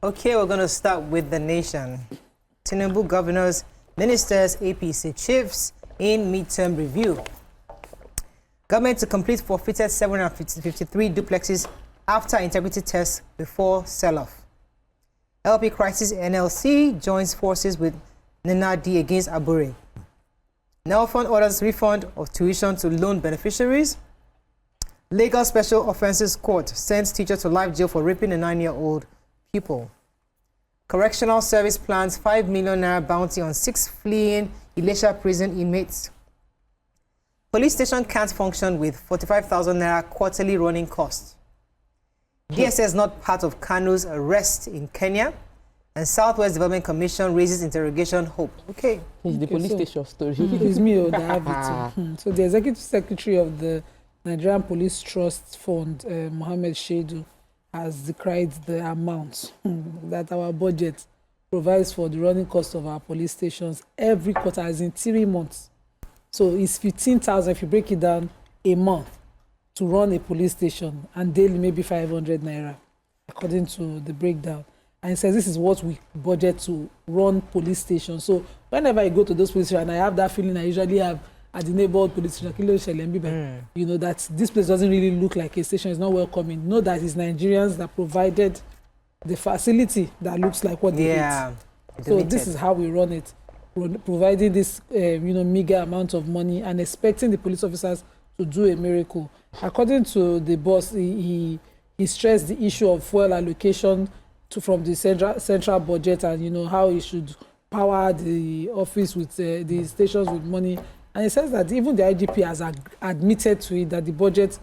Okay, we're going to start with the nation. Tinubu governors, ministers, APC chiefs in midterm review. Government to complete forfeited 753 duplexes after integrity tests before sell-off. LP crisis NLC joins forces with Nenadi against Abure. Nelfund orders refund of tuition to loan beneficiaries. Lagos Special Offences Court sends teacher to life jail for raping a 9-year-old pupil. Correctional Service plans 5 million naira bounty on 6 fleeing Ilesha prison inmates. Police station can't function with 45,000 naira quarterly running costs. DSS not part of Kanu's arrest in Kenya. And Southwest Development Commission raises interrogation hope. Okay. It's the police station story. It's me or the Avitu. So the Executive Secretary of the Nigerian Police Trust Fund, Mohammed Shaidu, has decried the amount that our budget provides for the running cost of our police stations every quarter, as in 3 months. So it's 15,000 if you break it down a month to run a police station, and daily maybe 500 naira, according to the breakdown. And it says this is what we budget to run police stations. So whenever I go to those police stations, and I have that feeling I usually have at the neighborhood police station, you know, that this place doesn't really look like a station, it's not welcoming. Know that it's Nigerians that provided the facility that looks like what they need. So this is how we run it, providing this meager amount of money and expecting the police officers to do a miracle. According to the boss, he stressed the issue of fuel allocation from the central budget, and how he should power the office with the stations with money. And he says that even the IGP has admitted to it that the budget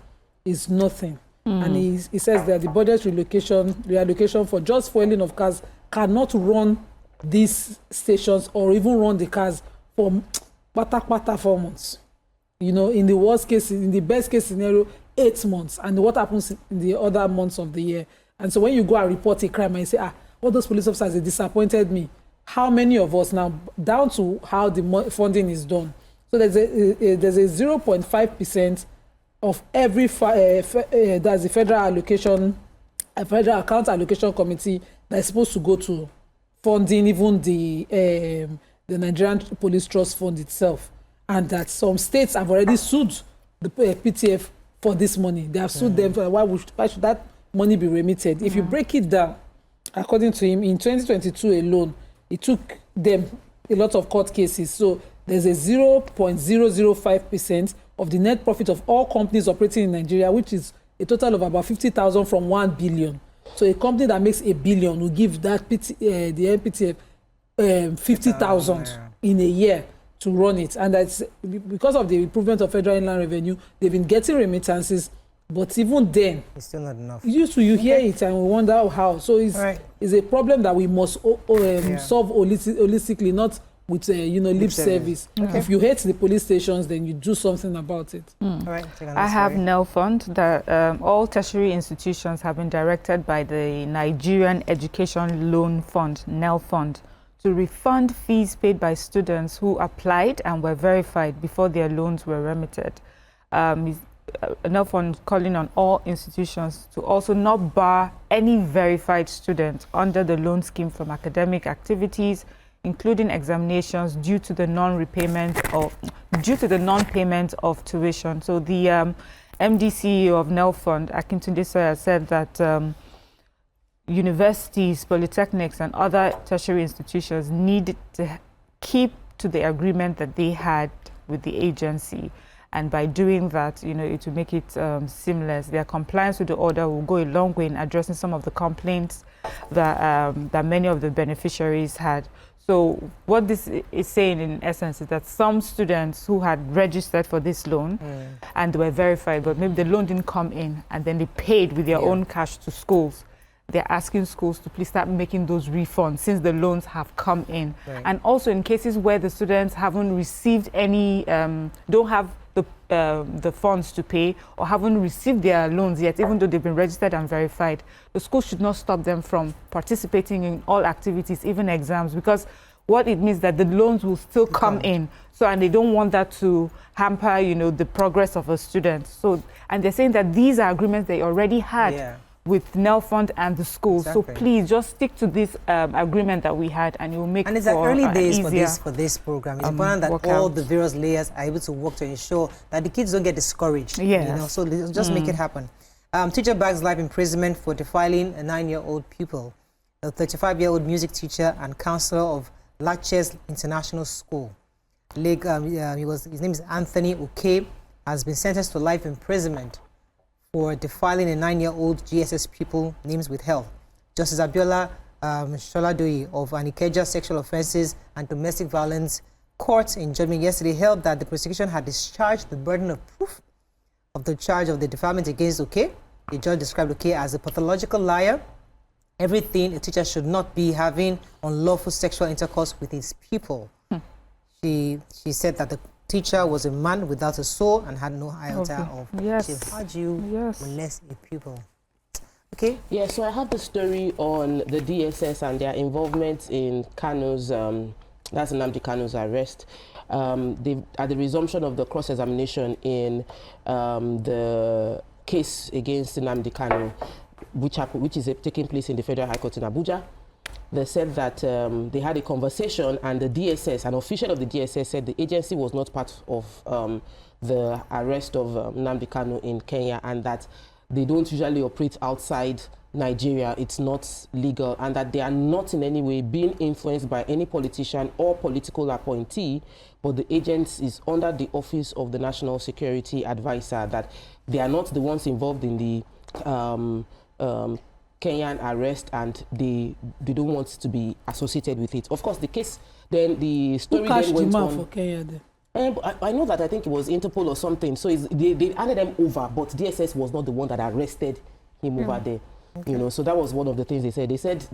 is nothing. And he says that the budget reallocation for just fueling of cars cannot run these stations or even run the cars for 4 months. In the worst case, in the best case scenario, 8 months. And what happens in the other months of the year? And so when you go and report a crime and you say, all those police officers, they disappointed me. How many of us now, down to how the funding is done? So there's a 0.5% of every, that's the federal allocation, a federal account allocation committee that is supposed to go to funding even the Nigerian Police Trust Fund itself. And that some states have already sued the PTF for this money. They have sued them for why should that money be remitted? If you break it down, according to him, in 2022 alone, it took them a lot of court cases. So there's a 0.005% of the net profit of all companies operating in Nigeria, which is a total of about 50,000 from 1 billion. So a company that makes $1 billion will give that the NPTF 50,000 in a year to run it. And that's because of the improvement of federal inland revenue, they've been getting remittances, but even then, it's still not enough. You hear it and we wonder how. So it's a problem that we must solve holistically, not with lip service. If you hate the police stations, then you do something about it. I have Nelfund that all tertiary institutions have been directed by the Nigerian Education Loan Fund, Nelfund, to refund fees paid by students who applied and were verified before their loans were remitted. Nelfund calling on all institutions to also not bar any verified student under the loan scheme from academic activities, including examinations, due to the non-payment of tuition. So the MD CEO of Nelfund, Akintunde Soya, said that universities, polytechnics, and other tertiary institutions need to keep to the agreement that they had with the agency. And by doing that, it will make it seamless. Their compliance with the order will go a long way in addressing some of the complaints that many of the beneficiaries had. So what this is saying in essence is that some students who had registered for this loan and were verified, but maybe the loan didn't come in, and then they paid with their own cash to schools. They're asking schools to please start making those refunds since the loans have come in. And also in cases where the students haven't received any, don't have the funds to pay or haven't received their loans yet, even though they've been registered and verified, the school should not stop them from participating in all activities, even exams, because what it means that the loans will still come in. So, and they don't want that to hamper, the progress of a student. So, and they're saying that these are agreements they already had with Nelfund and the school. So please just stick to this agreement that we had, and it will make and it's the early days easier, for this program. It's important that all the various layers are able to work to ensure that the kids don't get discouraged. Yes. You know, so just make it happen. Teacher bags life imprisonment for defiling a 9-year-old pupil. A 35-year-old music teacher and counselor of Latches International School. His name is Anthony Oke, has been sentenced to life imprisonment for defiling a 9-year-old GSS pupil, names withheld. Justice Abiola Sholadoyi of Anikeja Sexual Offences and Domestic Violence Court in judgment yesterday held that the prosecution had discharged the burden of proof of the charge of the defilement against Oke. The judge described Oke as a pathological liar. Everything a teacher should not be having unlawful sexual intercourse with his pupil. She said that the teacher was a man without a soul and had no iota of how do you molest a pupil? Okay. Yeah, so I have the story on the DSS and their involvement in Kanu's, that's Nnamdi Kanu's arrest. At the resumption of the cross-examination in the case against Nnamdi Kanu, which is taking place in the Federal High Court in Abuja, they said that they had a conversation, and the DSS, an official of the DSS, said the agency was not part of the arrest of Nnamdi Kanu in Kenya, and that they don't usually operate outside Nigeria. It's not legal, and that they are not in any way being influenced by any politician or political appointee, but the agency is under the office of the National Security Advisor, that they are not the ones involved in the Kenyan arrest, and they don't want to be associated with it. Of course, the case, then the story then went on. For Kenya then? I know that I think it was Interpol or something. So they handed them over, but DSS was not the one that arrested him over there. Okay. You know, so that was one of the things they said. They said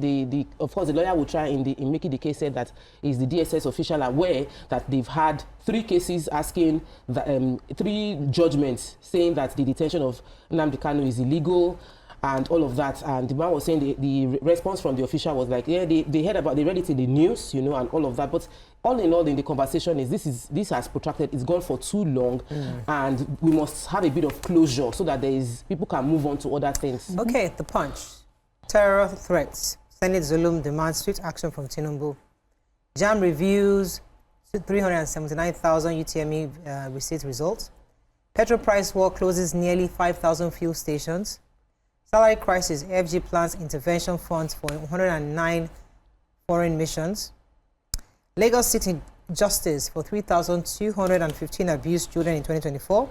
of course the lawyer will try in making the case, said that is the DSS official aware that they've had 3 cases asking 3 judgments saying that the detention of Nnamdi Kanu is illegal and all of that. And the man was saying the response from the official was like, yeah, they heard about, they read it in the news, you know, and all of that. But all in all, in the conversation this has protracted, it's gone for too long, and we must have a bit of closure so that people can move on to other things. Okay, The Punch. Terror threats. Senate Zulum demands swift action from Tinubu. JAM reviews 379,000 UTME receipt results. Petrol price war closes nearly 5,000 fuel stations. Salary crisis, FG plans intervention funds for 109 foreign missions. Lagos City justice for 3,215 abused children in 2024.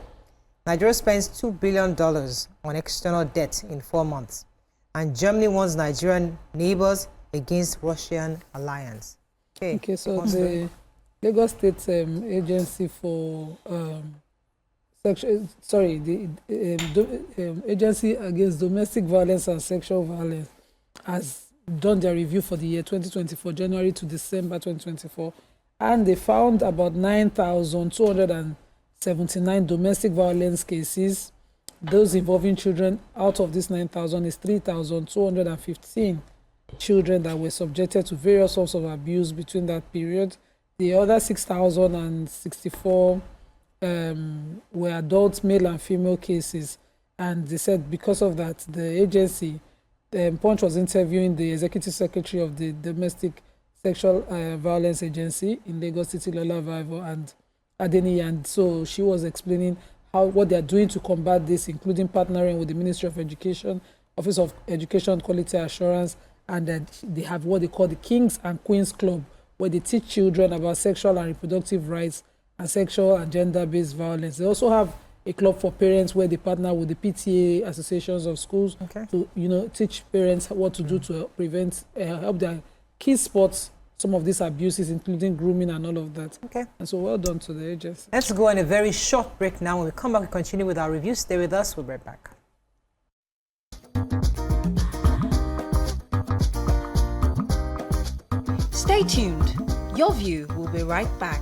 Nigeria spends $2 billion on external debt in 4 months. And Germany warns Nigerian neighbors against Russian alliance. Okay, so the Lagos State Agency for Agency Against Domestic Violence and Sexual Violence has done their review for the year 2024, January to December 2024, and they found about 9,279 domestic violence cases. Those involving children. Out of this 9,000 is 3,215 children that were subjected to various sorts of abuse between that period. The other 6,064 were adult male and female cases, and they said because of that, the agency, Punch was interviewing the executive secretary of the Domestic Sexual Violence Agency in Lagos City, Lola Vivo, and Adeni, and so she was explaining what they are doing to combat this, including partnering with the Ministry of Education, Office of Education Quality Assurance, and they have what they call the Kings and Queens Club, where they teach children about sexual and reproductive rights and sexual and gender-based violence. They also have a club for parents where they partner with the PTA associations of schools to, teach parents what to do to prevent, help their kids spot some of these abuses, including grooming and all of that. Okay. And so well done to the agency. Let's go on a very short break now. When we come back, we continue with our review. Stay with us. We'll be right back. Stay tuned. Your View will be right back.